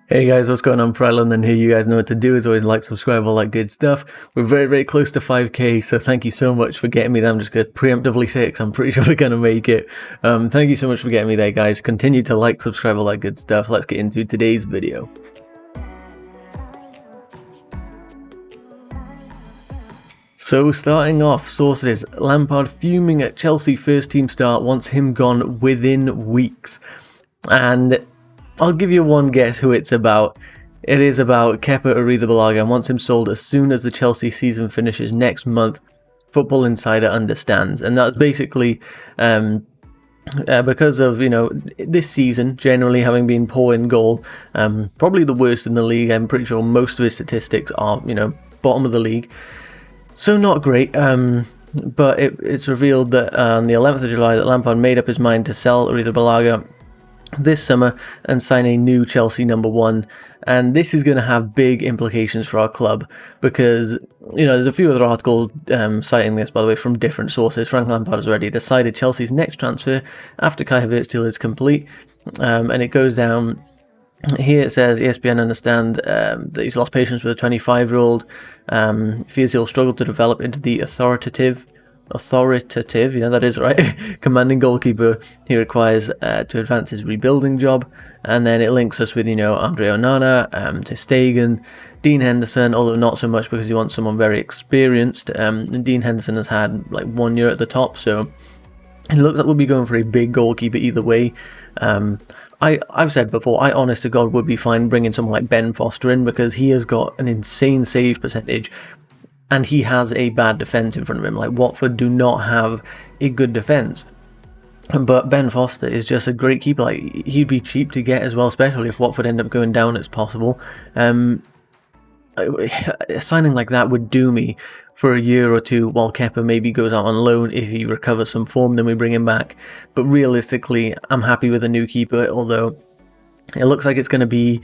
Hey guys, what's going on? Prylon, and here you guys know what to do. As always, like, subscribe, all that good stuff. We're very, very close to 5k, so thank you so much for getting me there. I'm just going to preemptively say it because I'm pretty sure we're going to make it. Thank you so much for getting me there, guys. Continue to like, subscribe, all that good stuff. Let's get into today's video. So starting off, sources, Lampard fuming at Chelsea first team start, wants him gone within weeks. And I'll give you one guess who it's about. It is about Kepa Arrizabalaga and wants him sold as soon as the Chelsea season finishes next month. Football Insider understands, and that's basically because of, this season generally having been poor in goal, probably the worst in the league. I'm pretty sure most of his statistics are, bottom of the league. So not great, but it's revealed that on the 11th of July that Lampard made up his mind to sell Arrizabalaga this summer and sign a new Chelsea number one. And this is going to have big implications for our club because, there's a few other articles citing this, by the way, from different sources. Frank Lampard has already decided Chelsea's next transfer after Kai Havertz deal is complete. And it goes down here. It says ESPN understand that he's lost patience with a 25-year-old. Fears he'll struggle to develop into the authoritative, that is right, commanding goalkeeper he requires to advance his rebuilding job. And then it links us with, Andre Onana, Ter Stegen, Dean Henderson, although not so much because he wants someone very experienced. And Dean Henderson has had like 1 year at the top, so it looks like we'll be going for a big goalkeeper either way. I've said before, I honest to God would be fine bringing someone like Ben Foster in because he has got an insane save percentage. And he has a bad defence in front of him. Like, Watford do not have a good defence. But Ben Foster is just a great keeper. Like, he'd be cheap to get as well, especially if Watford end up going down as possible. A signing like that would do me for a year or two while Kepa maybe goes out on loan. If he recovers some form, then we bring him back. But realistically, I'm happy with a new keeper, although it looks like it's going to be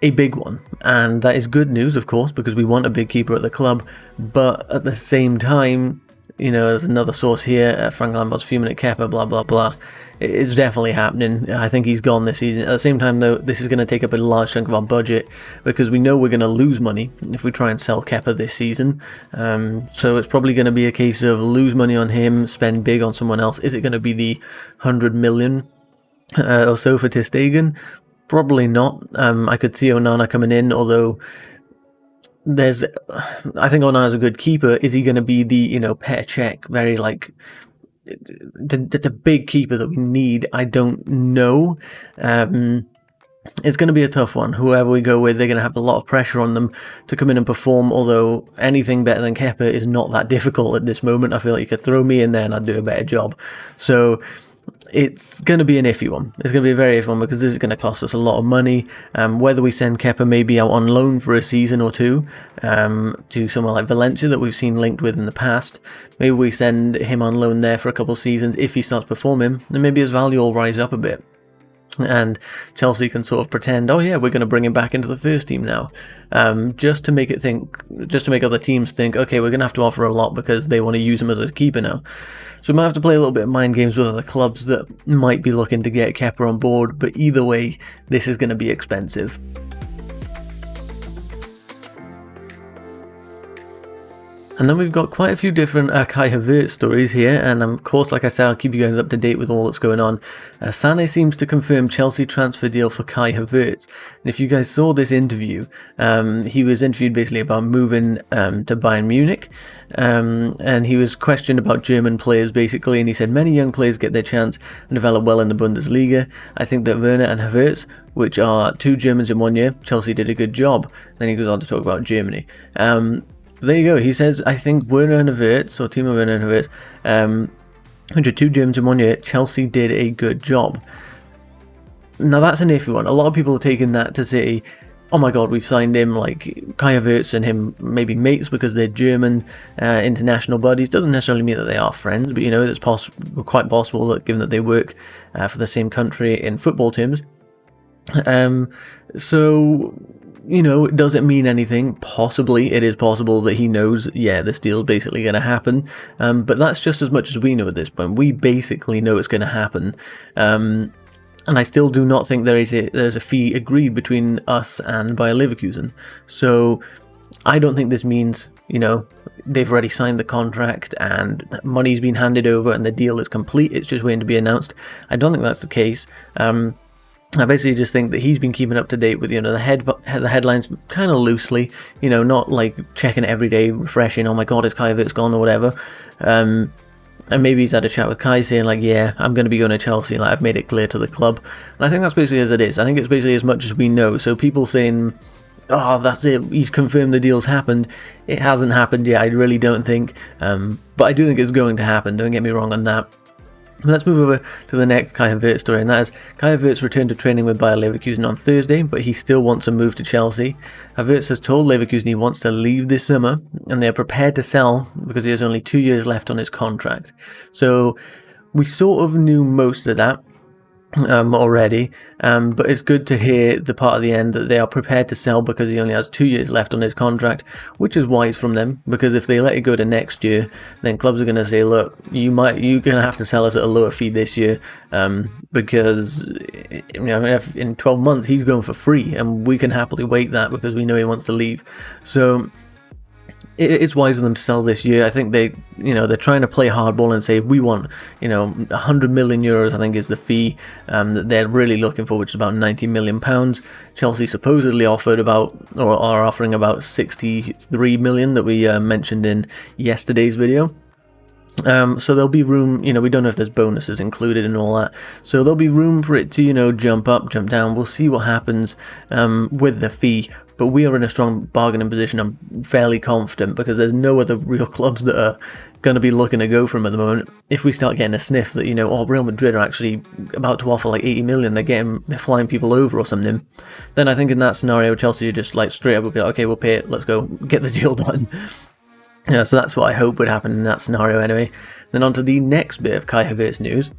a big one, and that is good news, of course, because we want a big keeper at the club. But at the same time, there's another source here, Frank Lampard's fuming at Kepa, blah blah blah. It's definitely happening. I think he's gone this season. At the same time, though, this is going to take up a large chunk of our budget because we know we're going to lose money if we try and sell Kepa this season. So it's probably going to be a case of lose money on him, spend big on someone else. Is it going to be the 100 million or so for Ter Stegen? Probably not. I could see Onana coming in, although I think Onana's a good keeper. Is he going to be the, Petr Cech, very like the big keeper that we need? I don't know. It's going to be a tough one. Whoever we go with, they're going to have a lot of pressure on them to come in and perform, although anything better than Kepa is not that difficult at this moment. I feel like you could throw me in there and I'd do a better job. So it's going to be an iffy one. It's going to be a very iffy one because this is going to cost us a lot of money. Whether we send Kepa maybe out on loan for a season or two to somewhere like Valencia that we've seen linked with in the past. Maybe we send him on loan there for a couple of seasons. If he starts performing, then maybe his value will rise up a bit. And Chelsea can sort of pretend, oh yeah, we're going to bring him back into the first team now, just to make other teams think, okay, we're going to have to offer a lot because they want to use him as a keeper now. So we might have to play a little bit of mind games with other clubs that might be looking to get Kepa on board, but either way, this is going to be expensive. And then we've got quite a few different Kai Havertz stories here, and of course, like I said, I'll keep you guys up to date with all that's going on. Sané seems to confirm Chelsea transfer deal for Kai Havertz. And if you guys saw this interview, he was interviewed basically about moving to Bayern Munich, and he was questioned about German players basically, and he said many young players get their chance and develop well in the Bundesliga. I think that Werner and Havertz, which are two Germans in 1 year, Chelsea did a good job. Then he goes on to talk about Germany. There you go. He says, I think Werner and Havertz, or Timo Werner and Havertz, which are two Germans in 1 year, Chelsea did a good job. Now that's an iffy one. A lot of people are taking that to say, oh my god, we've signed him, like Kai Havertz and him maybe mates because they're German international buddies. Doesn't necessarily mean that they are friends, but it's quite possible that given that they work for the same country in football terms. So does it mean anything? Possibly. It is possible that he knows, yeah, this deal's basically going to happen. But that's just as much as we know at this point. We basically know it's going to happen. And I still do not think there's a fee agreed between us and Bayer Leverkusen. So I don't think this means, they've already signed the contract and money's been handed over and the deal is complete. It's just waiting to be announced. I don't think that's the case. I basically just think that he's been keeping up to date with, the headlines kind of loosely, not like checking it every day, refreshing, oh my god, is Kai Havertz gone or whatever. And maybe he's had a chat with Kai saying like, yeah, I'm going to be going to Chelsea, like I've made it clear to the club. And I think that's basically as it is. I think it's basically as much as we know. So people saying, oh, that's it, he's confirmed the deal's happened. It hasn't happened yet, I really don't think. But I do think it's going to happen, don't get me wrong on that. Let's move over to the next Kai Havertz story, and that is Kai Havertz returned to training with Bayer Leverkusen on Thursday, but he still wants to move to Chelsea. Havertz has told Leverkusen he wants to leave this summer, and they are prepared to sell because he has only 2 years left on his contract. So we sort of knew most of that already, but it's good to hear the part at the end that they are prepared to sell because he only has 2 years left on his contract, which is wise from them, because if they let it go to next year, then clubs are going to say, look, you're going to have to sell us at a lower fee this year, because if in 12 months he's going for free and we can happily wait that because we know he wants to leave. So it's wise of them to sell this year. I think they're trying to play hardball and say we want, 100 million euros, I think is the fee that they're really looking for, which is about 90 million pounds. Chelsea supposedly offered are offering about 63 million that we mentioned in yesterday's video. So there'll be room, we don't know if there's bonuses included and all that. So there'll be room for it to, jump up, jump down. We'll see what happens with the fee. But we are in a strong bargaining position, I'm fairly confident, because there's no other real clubs that are going to be looking to go from at the moment. If we start getting a sniff that, Real Madrid are actually about to offer like 80 million, they're flying people over or something, then I think in that scenario, Chelsea are just like straight up will be like, okay, we'll pay it, let's go, get the deal done. Yeah, so that's what I hope would happen in that scenario anyway. Then on to the next bit of Kai Havertz news.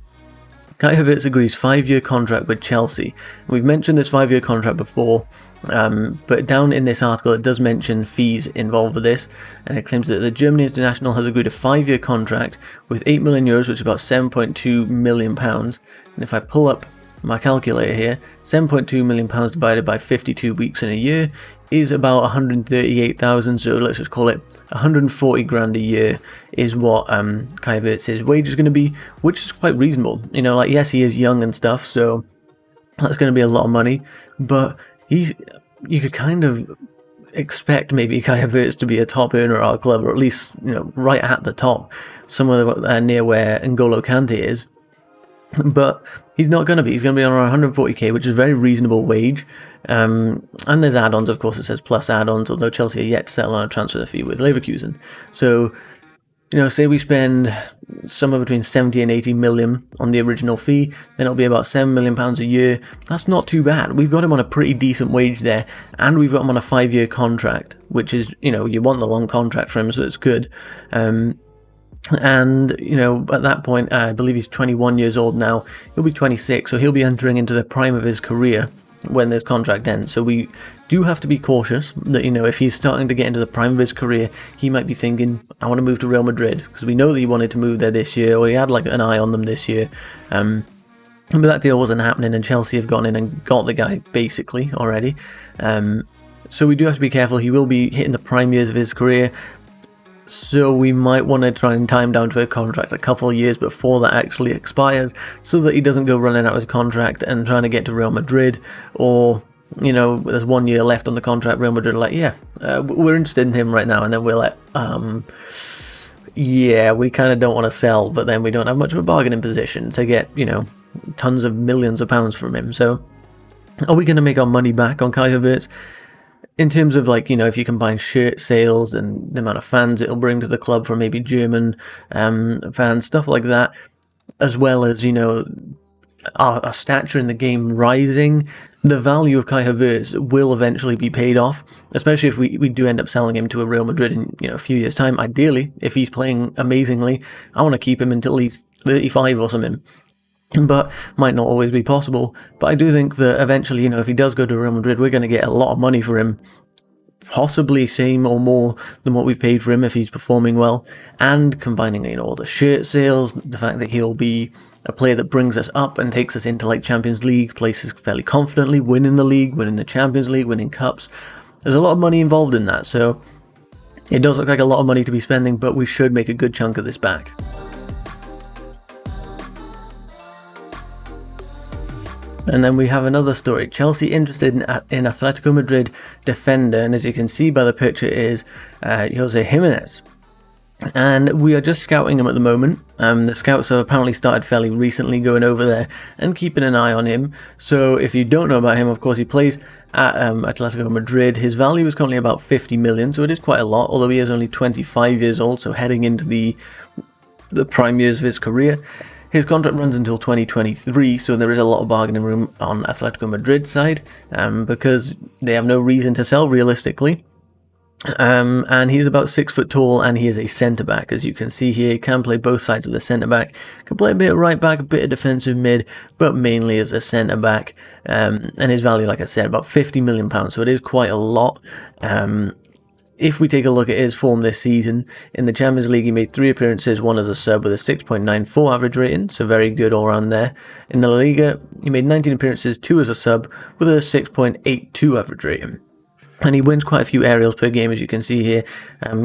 Kai Havertz agrees 5-year contract with Chelsea. We've mentioned this 5-year contract before, but down in this article it does mention fees involved with this, and it claims that the German international has agreed a 5-year contract with 8 million euros, which is about 7.2 million pounds. And if I pull up my calculator here, 7.2 million pounds divided by 52 weeks in a year is about 138,000, so let's just call it 140 grand a year is what Kai Havertz's wage is going to be, which is quite reasonable. Yes, he is young and stuff, so that's going to be a lot of money, but you could kind of expect maybe Kai Havertz to be a top earner at our club, or at least, right at the top, somewhere near where N'Golo Kante is. But he's not going to be. He's going to be on around 140k, which is a very reasonable wage. And there's add-ons, of course, it says plus add-ons, although Chelsea are yet to settle on a transfer fee with Leverkusen. So, say we spend somewhere between 70 and 80 million on the original fee, then it'll be about 7 million pounds a year. That's not too bad. We've got him on a pretty decent wage there, and we've got him on a 5-year contract, which is, you want the long contract for him, so it's good. And, at that point, I believe he's 21 years old now. He'll be 26, so he'll be entering into the prime of his career when this contract ends. So we do have to be cautious that, if he's starting to get into the prime of his career, he might be thinking, I want to move to Real Madrid, because we know that he wanted to move there this year, or he had like an eye on them this year. But that deal wasn't happening, and Chelsea have gone in and got the guy basically already. So we do have to be careful. He will be hitting the prime years of his career. So we might want to try and time down to a contract a couple of years before that actually expires, so that he doesn't go running out of his contract and trying to get to Real Madrid, or, there's 1 year left on the contract, Real Madrid are like, we're interested in him right now, and then we're like, we kind of don't want to sell, but then we don't have much of a bargaining position to get, tons of millions of pounds from him. So are we going to make our money back on Kai Havertz? In terms of if you combine shirt sales and the amount of fans it'll bring to the club from maybe German fans, stuff like that, as well as, our stature in the game rising, the value of Kai Havertz will eventually be paid off, especially if we do end up selling him to a Real Madrid in a few years' time. Ideally, if he's playing amazingly, I want to keep him until he's 35 or something. But might not always be possible. But I do think that eventually, if he does go to Real Madrid, we're going to get a lot of money for him. Possibly same or more than what we've paid for him if he's performing well. And combining, all the shirt sales, the fact that he'll be a player that brings us up and takes us into like Champions League places fairly confidently, winning the league, winning the Champions League, winning cups. There's a lot of money involved in that, so it does look like a lot of money to be spending, but we should make a good chunk of this back. And then we have another story. Chelsea interested in Atletico Madrid defender, and as you can see by the picture is Jose Gimenez. And we are just scouting him at the moment. The scouts have apparently started fairly recently going over there and keeping an eye on him. So if you don't know about him, of course he plays at Atletico Madrid. His value is currently about 50 million, so it is quite a lot, although he is only 25 years old, so heading into the prime years of his career. His contract runs until 2023, so there is a lot of bargaining room on Atletico Madrid's side, because they have no reason to sell realistically. And he's about 6 foot tall, and he is a centre-back. As you can see here, he can play both sides of the centre-back. Can play a bit of right-back, a bit of defensive mid, but mainly as a centre-back. And his value, like I said, about £50 million, so it is quite a lot. If we take a look at his form this season, in the Champions League he made 3 appearances, 1 as a sub with a 6.94 average rating, so very good all round there. In the La Liga, he made 19 appearances, 2 as a sub with a 6.82 average rating. And he wins quite a few aerials per game, as you can see here.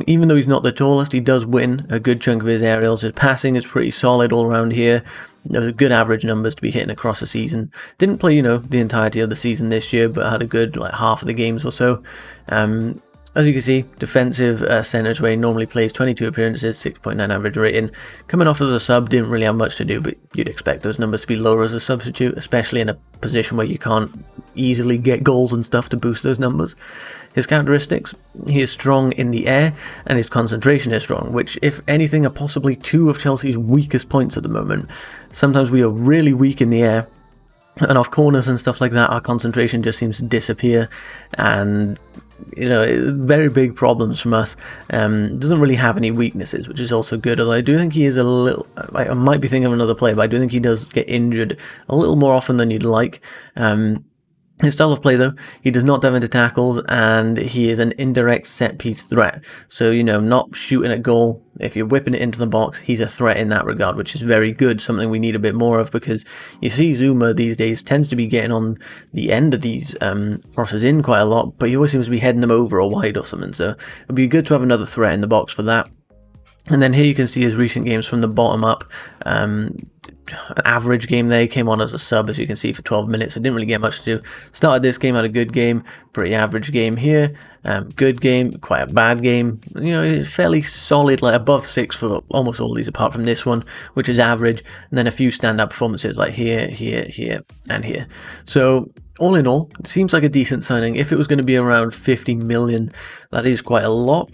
Even though he's not the tallest, he does win a good chunk of his aerials. His passing is pretty solid all around here. Those are good average numbers to be hitting across the season. Didn't play, the entirety of the season this year, but had a good half of the games or so. As you can see, defensive centres where he normally plays 22 appearances, 6.9 average rating. Coming off as a sub, didn't really have much to do, but you'd expect those numbers to be lower as a substitute, especially in a position where you can't easily get goals and stuff to boost those numbers. His characteristics, he is strong in the air, and his concentration is strong, which, if anything, are possibly 2 of Chelsea's weakest points at the moment. Sometimes we are really weak in the air, and off corners and stuff like that, our concentration just seems to disappear, and very big problems from us. Doesn't really have any weaknesses, which is also good, although I do think he is a little, I might be thinking of another player, but I do think he does get injured a little more often than you'd like. His style of play, though, he does not dive into tackles, and he is an indirect set-piece threat. So, not shooting at goal. If you're whipping it into the box, he's a threat in that regard, which is very good, something we need a bit more of, because you see Zuma these days tends to be getting on the end of these crosses in quite a lot, but he always seems to be heading them over or wide or something, so it'd be good to have another threat in the box for that. And then here you can see his recent games from the bottom up. Average game there, he came on as a sub, as you can see, for 12 minutes. I didn't really get much to do. Started this game, had a good game, pretty average game here. Good game, quite a bad game. Fairly solid, like above 6 for almost all these apart from this one, which is average. And then a few standout performances like here, and here. So all in all, it seems like a decent signing. If it was going to be around 50 million, that is quite a lot.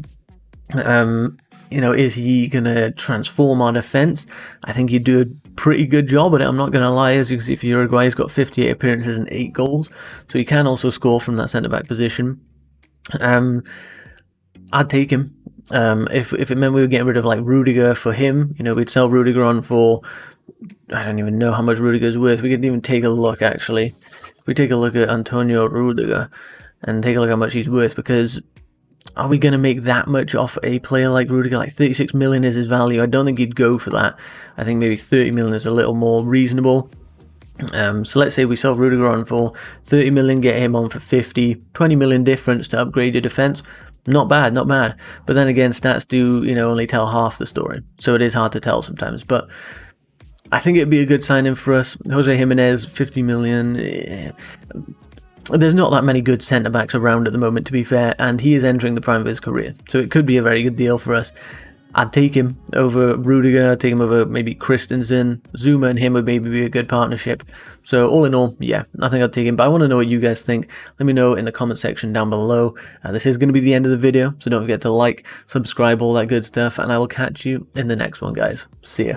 Is he going to transform our defence? I think he'd do a pretty good job at it, I'm not going to lie. As you can see for Uruguay, he's got 58 appearances and 8 goals, so he can also score from that centre-back position. I'd take him. If it meant we were getting rid of like Rudiger for him, we'd sell Rudiger on for, I don't even know how much Rudiger's worth. We could even take a look, actually. If we take a look at Antonio Rudiger and take a look at how much he's worth, because are we going to make that much off a player like Rudiger? Like 36 million is his value. I don't think he'd go for that. I think maybe 30 million is a little more reasonable. So let's say we sell Rudiger on for 30 million, get him on for 50, 20 million difference to upgrade your defense. Not bad, not bad. But then again, stats do, only tell half the story. So it is hard to tell sometimes. But I think it'd be a good signing for us. Jose Gimenez, 50 million. There's not that many good centre-backs around at the moment, to be fair, and he is entering the prime of his career, so it could be a very good deal for us. I'd take him over Rudiger, I'd take him over maybe Christensen. Zuma and him would maybe be a good partnership. So all in all, yeah, I think I'd take him, but I want to know what you guys think. Let me know in the comment section down below. This is going to be the end of the video, so don't forget to like, subscribe, all that good stuff, and I will catch you in the next one, guys. See ya.